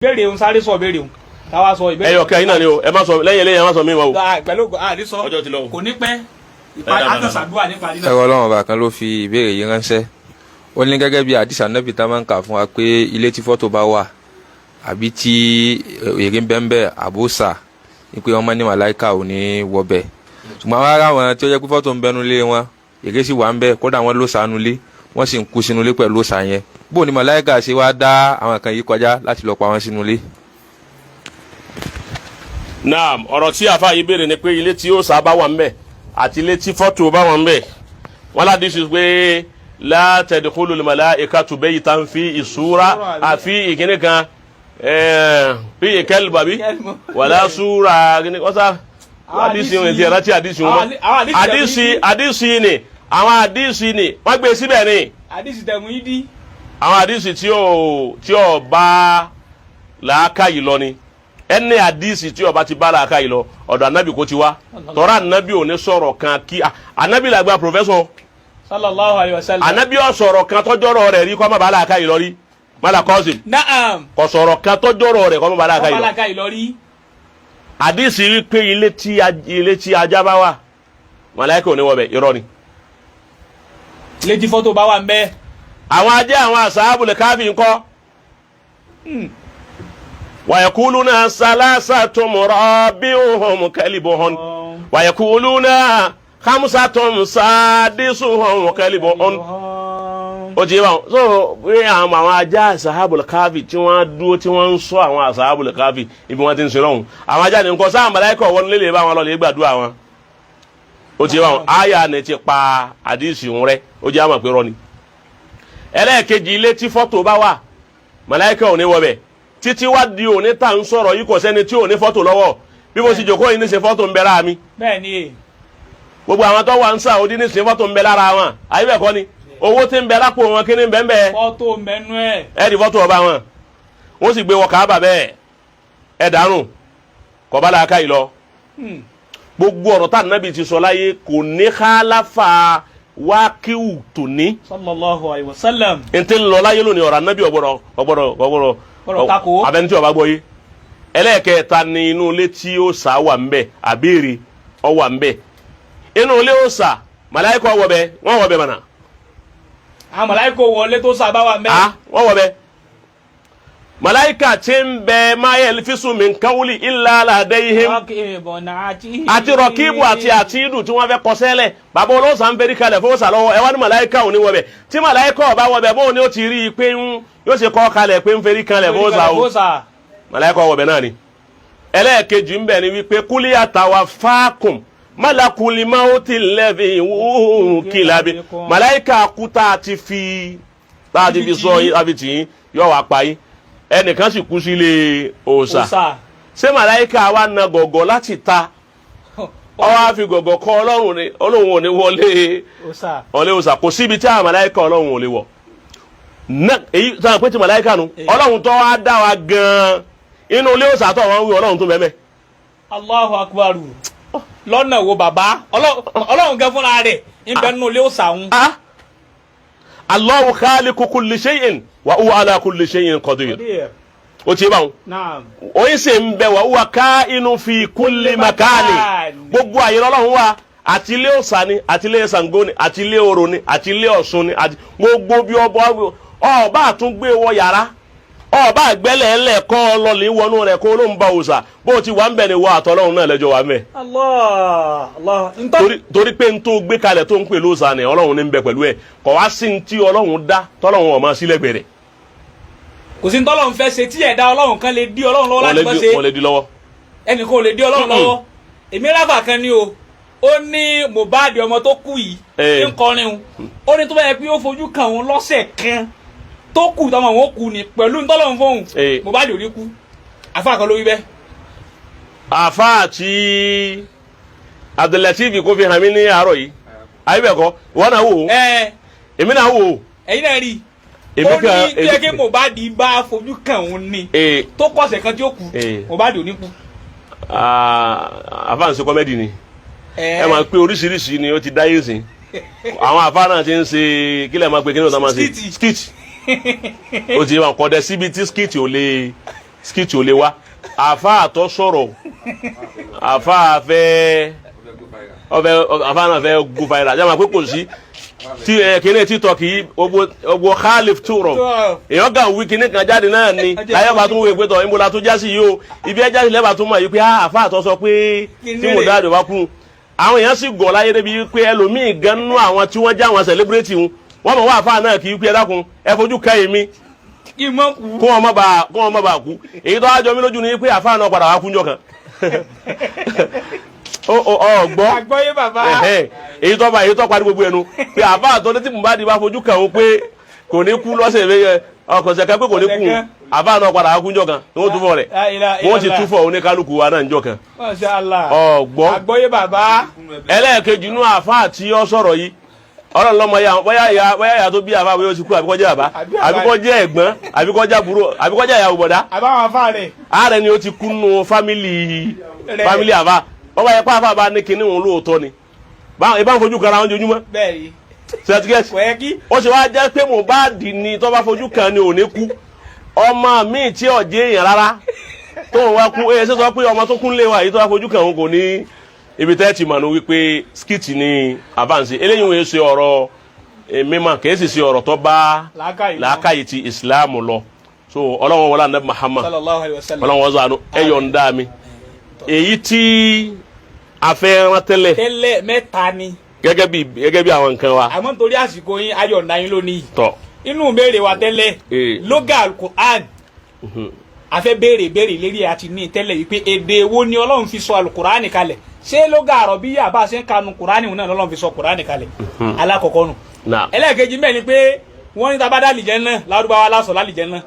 béèrè òun sáré sọ béèrè òun táwa sọ ìbéèrè. ẹyọ kẹyìn náà ni o ẹ má sọ lẹ́yìn ẹ má sọ mí wọn o. pẹ̀lú àdìsọ ọjọ́ ti lọ o. kò ní pẹ́ àtàṣàdúrà nípa nínú. ẹ̀rọ ọlọ́run ọba kan ló fi ìbéèrè yìí ránṣẹ́ ó ní gẹ́gẹ́ bí àdìsá nẹ́bì tá máa ń kà fún wa pé ilé tí fọ́tò bá wà àbí tí èrè ń bẹ́ẹ̀ àbóṣà ní pé wọ́n máa ní màláìka ò ní wọbẹ̀ ṣùgbọ́n àwọn ará wọn tí ó jẹ́ pé fọ́tò ń bẹnu lé wọn èrè sì wà ń bẹ̀ kódà wọn ló sànú lé wọ́n sì ń kú sínú ilé pẹ̀lú òòṣà yẹn bó ni màláìka ṣe wá dá àwọn kan yìí kọjá láti lọ pa wọn sínú ilé. naam ọ̀rọ̀ tí àfa yìí béèrè ni pé ilé tí òòṣà bá wà ń bẹ̀ àti ilé tí fọ́tò bá wà ń bẹ̀ wọ́n láti sọ pé la tadkhulul malaikatu baytan fi ìṣúra àfi ìkíní kan fi ìkẹlù bàbí wàlá súra wọ́n sá àdìsí wọn ti ẹ̀rọ tí àdìsí wọn àdìsí ni àwọn àdìsí ni wọ́n gbé síbẹ̀ ni àdìsí tẹ̀mú yìí dí. àwọn àdìsí tí ò bá làákà yìí lọ ni ẹni àdìsí tí ò bá ti bá làákà yìí lọ ọ̀dọ̀ ànábì kò ti wá tọ́ra ànábì ò ní sọ̀rọ̀ kan kí ànábì làgbà pòfẹ́sọ̀ sallallahu alayhi wa sallam. ànábì ò sọ̀rọ̀ kan tọ́jọ́rọ̀ rẹ̀ rí kọ́ má bá làákà yìí lọ rí mala kọ́sìm. naam. kò sọ̀rọ̀ kan tọ́jọ́rọ̀ rẹ̀ kọ́ má bá làákà yìí lọ rí. àdìsí rí pé ilé tí ajá bá wà màláíkà ò ní wọbẹ̀ irọ́ ni. ilé tí fọ́tò bá wà ń bẹ. àwọn ajá àwọn àsáàbùlẹ̀ káfí ńkọ́. wàyẹ̀kúlúnà sálásàtún rabi'uhum kalbuhum wàyẹ̀kúlúnà khamsatun sadisuhum kalbuhum. ó ti yé wọn so bí àwọn ajá àsáàbùlẹ̀ káfí tí wọ́n dúró tí wọ́n ń sọ àwọn àsáàbùlẹ̀ káfí ibi wọ́n ti ń ṣe lọ́hùn àwọn ajá ní nǹkan sáà màláíkà wọnú lélẹ̀ bá wọn lọ lè gbàdúrà wọn. ó ti yé wọn àyà ni ti pa àdìsí ń rẹ ó jẹ́ àmọ̀ pé rọ́ ni. ẹlẹ́ẹ̀kejì ilé tí fọ́tò bá wà màláíkà ò ní wọbẹ̀ títí wá di òní tá ń sọ̀rọ̀ yìí kò sẹ́ni tí ò ní fọ́tò lọ́wọ́ bí mo sì jòkó yìí ní ṣe fọ́tò ń bẹ lára mi. bẹ́ẹ̀ni. gbogbo àwọn tó wà ń Saudi ní ṣe fọ́tò ń bẹ lára wọn àyè bẹ́ẹ̀ kọ́ ni owó tí ń bẹ lápò wọn kí ni bẹ́ẹ̀ bẹ́ẹ̀. fọ́tò mẹ́nu ẹ̀. ẹ di fọ́tò ọba wọn wọ́n sì gbé wọ Káàbà bẹ́ẹ̀ ẹ dànù kọ́ bá làákà yìí lọ. gbogbo ọ̀rọ̀ tá nàbì ti sọ láyé kò ní khalafa wákìwù tòní. sallallahu alayhi wa sallam. n tẹ́ ń lọ láyé lónìí ọ̀rọ̀ anábì ọ̀gbọ̀rọ̀ tako. abẹ́ni tí ọba gbọ́ yé ẹlẹ́ẹ̀kẹta ni inú ilé tí ó sà wà ń bẹ̀ àbẹ́rẹ́ ọ wà ń bẹ̀ inú ilé ó sà màláíkà wọ̀ bẹ̀ wọ́n wọ̀ bẹ̀ mọ̀nà. àwọn màláíkà wọlé tó sà bá wà ń bẹ̀. wọ́n wọ̀ bẹ̀ màláíkà tí ń bẹ ma yalfisu min qawli illa ladayhim àti rọ̀kíbù àti àtìdù tí wọ́n fẹ́ kọ sẹ́lẹ̀ bàbá olóòsà ń fẹ́rí kalẹ̀ fowósà lọ́wọ́ ẹ wá ní màláíkà ò ní wọ bẹ̀ tí màláíkà ọba wọ bẹ̀ bóun ni ó ti rí i pé yóò ṣe kọ́ kalẹ̀ pé ń fẹ́rí kalẹ̀ fowósà o màláíkà wọ bẹ̀ náà ni. ẹlẹ́ẹ̀kejì ń bẹ ni wípé kúlí yatawaffakum malakul mauti alladhi wukila bi màláíkà kú tá a ti fi sọ abitì yóò wá pa yín ẹnìkan sì kú sílé òòṣà ṣé màláíkà wa na gọ̀gọ̀ láti ta ọ wá fi gọ̀gọ̀ kọ ọlọ́run ni ọlọ́run ò ní wọlé òòṣà kò síbi tí àwọn màláíkà ọlọ́run ò lè wọ̀ èyí sáà pé ti màláíkà nu ọlọ́run tó wá dá wa gan-an inú ilé òòṣà tó wọn wí ọlọ́run tó bẹ́ẹ̀. Allahu akbar lọ́nà wo bàbá ọlọ́run gẹ́ fúnra rẹ̀ ń bẹ nínú ilé òòṣà ń. Allahu khaliqu kulli shay'in wa huwa ala kulli shay'in qadir. O ti báwọn. Oyin ṣe ń bẹ wa huwa ka'inu fi kulli makani. Gbogbo àyè lọ́lọ́run wa àti ilé òòṣà ni àti ilé Ṣàngó ni àti ilé Orò ni àti ilé Ọ̀ṣun ni àti gbogbo bí ọba àtúngbé wọ yàrá ọba àgbẹ̀lẹ̀ ẹlẹ̀ kọ́ ọlọ́lẹ̀ wọnú rẹ̀ kó ló ń bá òòṣà bó ti wà ń bẹ̀ ni wọ àtọ́lọ́run náà lẹ́jọ́ wà mẹ́. torí pé n tó gbé kalẹ̀ tó ń pè lóòṣà ni ọlọ́run ní ń bẹ pẹ̀lú ẹ̀ kọ̀ wá sí ní tí ọlọ́run dá tọ́lọ́run ọ̀ma sílẹ̀ gbẹ̀rẹ̀. kò sí ní tọ́lọ́run fẹ́ ṣe tí ẹ̀dá ọlọ́run kan lè dí ọlọ́run lọ́wọ́ láti fẹ́ ṣe. wọ́n lè dí lọ́wọ́. ẹnì kan ò lè dí ọlọ́run lọ́wọ́. èmi ráfà kan ni o ó ní Mohbad ọmọ tó kú yìí ń kọrin o ó ní tó bá yẹ pé ó fojú kàn òun lọ́sẹ̀ kan tó kù tọmọ wọn kù ní pẹ̀lú ntọ́lọ́run fóun Mohbad ò ní kú àfa kan ló wí bẹ́ẹ̀. àfa àti Abdulateef kò fi hàn mí ní àárọ̀ yìí ayé bẹ̀ kọ́ wọ́n náà wò ó èmi náà wò ó. ẹ̀yin náà rí i ó ní tí ẹ ké Mohbad bá fojú kàn òun ni tó kọ̀ọ̀sẹ̀ kan tí ó kù Mohbad ò ní kú. àfa ń ṣe kọ́mẹ́dì ni ẹ máa pe oríṣiríṣi ni ó ti dáyé sí àwọn àfa náà ti ń ṣe kílẹ̀ máa pe kí ni wọ́n máa ṣe skit ó ti wọn kọ́ dẹ síbi tí skit ò lè skit ò lè wá àfa àtọ́ sọ̀rọ̀ àfa àfẹ́ àfa náà fẹ́ gun fàyàrà jẹ́ máa pé kò sí tí kíní TikTok yìí ogbó khalif túrọ̀ èèyàn gà wí kíní kan jáde náà ni ayé bá tún wé pé tọ̀ ìmúra tó jásí yìí o ibi ẹjá sílẹ̀ bá tún mọ̀ yìí pé àfa àtọ́ sọ pé tí mo dáadọ̀ wá kú àwọn èèyàn sì gọ̀ láyé débi pé ẹlòmíì gan nínú àwọn tí wọ́n já àwọn celebrity wọn mọ̀ wá àfa náà kì í pé ẹ dákun ẹ fojú ká èmi kó wọn má bàa kú èyí tó wá jọ mí lójú ni pé àfa náà padà wá kú njọ́ kan ọgbọ́ àgbọ́yé bàbá èyí tó parí gbogbo ẹnu pé àbá àtọ́ létí mo bá di bá fojú kàn ó pé kò ní kú lọ́sẹ̀ ìwé ọkọ̀ọ̀sẹ̀ kan pé kò ní kú àbá náà padà wá kú njọ́ kan ni wọ́n túfọ̀ rẹ̀ wọ́n ti túfọ̀ oníkálukú wa náà njọ́ kan ọgbọ́ àgbọ́yé bàbá. ẹlẹ́ẹ̀kejì inú àfa àti ọ sọ̀rọ̀ yìí ọlọ́run lọ́mọ ya bóyá ìyá tó bí àfa bóyá ó ti kú àbíkọ́jẹ́ àbá àbíkọ́jẹ́ ẹ̀gbọ́n àbíkọ́jẹ́ àbúrò àbíkọ́jẹ́ ìyàwó bọ̀dá àbáwọn afá rẹ̀ ààrẹ ni ó ti kú nù fámìlì àfa wọ́n bá yẹ pé àfa bá ní kinní òun lóòótọ́ ni ìbá ń fojú kan ara wọn jojúmọ́ bẹ́ẹ̀ni certificate ó ṣe wá jẹ́ pé Mohbad ni tó bá fojú kan ni ò ní kú ọmọ míì tí ò jẹ́ èèyàn rárá tó ń wá kú ṣe sọ pé ọmọ tó kún lé wa èyí tó bá fojú kan òun kò ní ibi tẹ́ ti mọ̀ ní wípé skit ni avance eléyìí wọ́n ṣe ọ̀rọ̀ mímọ́ kìí sì ṣe ọ̀rọ̀ tó bá làákàyè ti Islam lọ so ọlọ́wọ́n wọlé anabi Muhammad ọlọ́wọ́n wọ́n zànú ẹ̀yọ̀ ń dá mi èyí tí a fẹ́ rán tẹ́lẹ̀ mẹ́ta ni gẹ́gẹ́ bí àwọn nǹkan wa àmọ́ nítorí àsìkò yín ayọ̀ ǹda yín lónìí tọ́ inú béèrè wa tẹ́lẹ̀ lóga alukur'an a fẹ́ béèrè lérí àti ní tẹ́lẹ̀ yìí pé èdè wo ni Ọlọ́run fi sọ alukur'an kalẹ̀ ṣé lóga àrọ̀bíyà bá a ṣe ń kanu kur'an náà lọ́lọ́run fi sọ kur'an kalẹ̀ alákọ̀ọ́kọ́ nù ẹlẹ́ẹ̀kejì mẹ́rin ni pé wọ́n ní tabadá lìjẹ́ náà lárúbáwá lásọ̀ lálìjẹ́ náà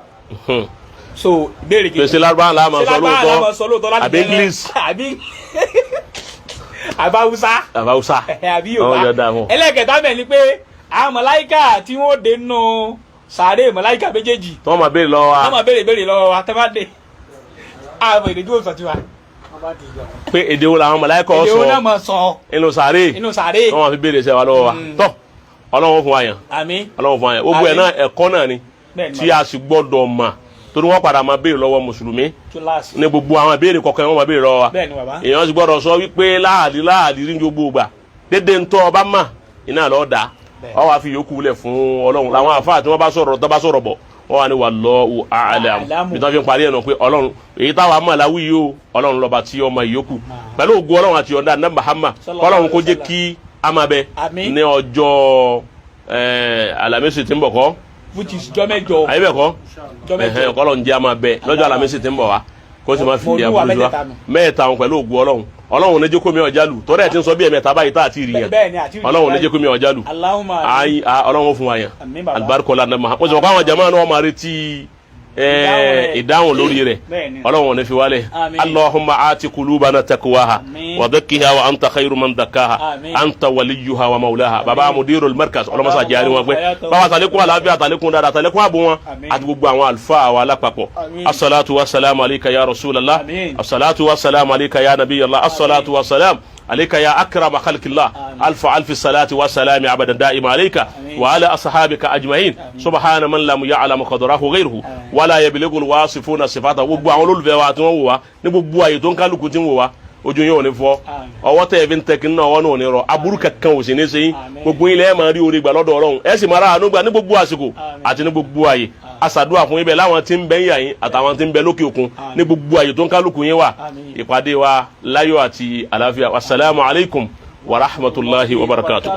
so béèrè kejì pèsè lárúbáwá la máa sọ lóòótọ́ àbí English àbáwúsá àbí Yorùbá ẹlẹ́ẹ̀kẹta mẹ́rin ni pé àwọn màláíkà tí wọ́n dé nù sàárè màláíkà méjèèjì tí wọ́n máa béèrè lọ́wọ́ wa tẹ́ bá dé àwọn èdè tó sọ tiwa. pé èdè wo làwọn màláíkà sọ èdè wo náà máa sọ inú sàárè tí wọ́n máa fi béèrè sẹ́wà lọ́wọ́ wa tọ́ Ọlọ́run fún wa yàn Ọlọ́run fún wa yàn gbogbo ẹ̀ náà ẹ̀kọ́ náà ni tí a sì gbọ́dọ̀ mà torí wọ́n padà máa béèrè lọ́wọ́ mùsùlùmí ní gbogbo àwọn ìbéèrè kọ̀ọ̀kan wọ́n máa béèrè lọ́wọ́ wa èèyàn sì gbọ́dọ̀ sọ wípé láàdí ní gbogbo ìgbà dédé ń tọ́ ọba mà iná lọ́ọ́ dá ọ wá fi yòókù lẹ̀ fún Ọlọ́run làwọn àfáà tí wọ́n bá sọ̀rọ̀ bọ̀ wọ́n wà ní wallahu a'lam bí wọ́n fi ń parí ẹ̀nà pé Ọlọ́run èyí táwa mọ̀ láwí yìí o Ọlọ́run lọ́ba tí ọmọ ìyókù pẹ̀lú ògùn Ọlọ́run àti ọ̀dà nàbà hàmà Ọlọ́run kó jẹ́ kí a máa bẹ ní ọjọ́ Àlàmísì tí ń bọ̀ kọ́ which is jọmẹjọ ayé bẹ kọ kọlọ ń jẹ a máa bẹ lọ́jọ́ Àlàmísì tí ń bọ̀ wá kó sì máa fi ìyá burúkú wa mẹ́ta wọn pẹ̀lú ògùn Ọlọ́run ní jẹ́ kó mi ọjà lù tọ́lẹ̀ tí ń sọ bí ẹ̀mẹ́ta báyìí tá àti rí yẹn Ọlọ́run ní jẹ́ kó mi ọjà lù Ọlọ́run fún wa yẹn alibarikola ní ma ó sì mọ̀ káwọn jama náà máa retí ìdáhùn lórí rẹ̀ Ọlọ́run ní fi wálẹ̀ Allahumma ati kulubana taqwaha wa zakkiha wa anta khayru man zakkaha anta waliyuha wa maulaha baba mudirul markaz Ọlọ́run sá jẹ́ àríwọ̀n pé báwa tàlékún àlàáfíà tàlékún dáadáa tàlékún àbò wọn àti gbogbo àwọn àlùfáà wa lápapọ̀ assalatu wassalamu alayka ya rasulallah assalatu wassalamu alayka ya nabiyallah assalatu wassalamu عليك يا أكرم خلق الله ألف الصلاة والسلام أبدا دائما عليك وعلى أصحابك أجمعين سبحان من لم يعلم قدره غيره ولا يبلغ الواصفون صفاته gbogbo àwọn olólùfẹ́ wa tí wọ́n wò wá ní gbogbo àyè tó ń kálukú tí ń wò wá ojú yín ò ní fọ́ ọwọ́ tẹ̀ fi ń tẹ̀ kí n náà ọwọ́ náà ò ní rọ aburú kankan ò sì ní sẹ́yìn gbogbo ilẹ̀ ẹ̀ máa rí orí gbà lọ́dọ̀ Ọlọ́run ẹ̀ sì máa ra àánú gbà ní gbogbo àsìkò àti ní gbogbo àyè asàdúrà fún ibẹ̀ láwọn tí ń bẹ yà yín àtàwọn tí ń bẹ lókè òkun ní gbogbo àyè tó ń kálukú yín wà ìpàdé wa láyọ̀ àti àlàáfíà wasalaamu alaykum wa rahmatulahi wa barakatuh.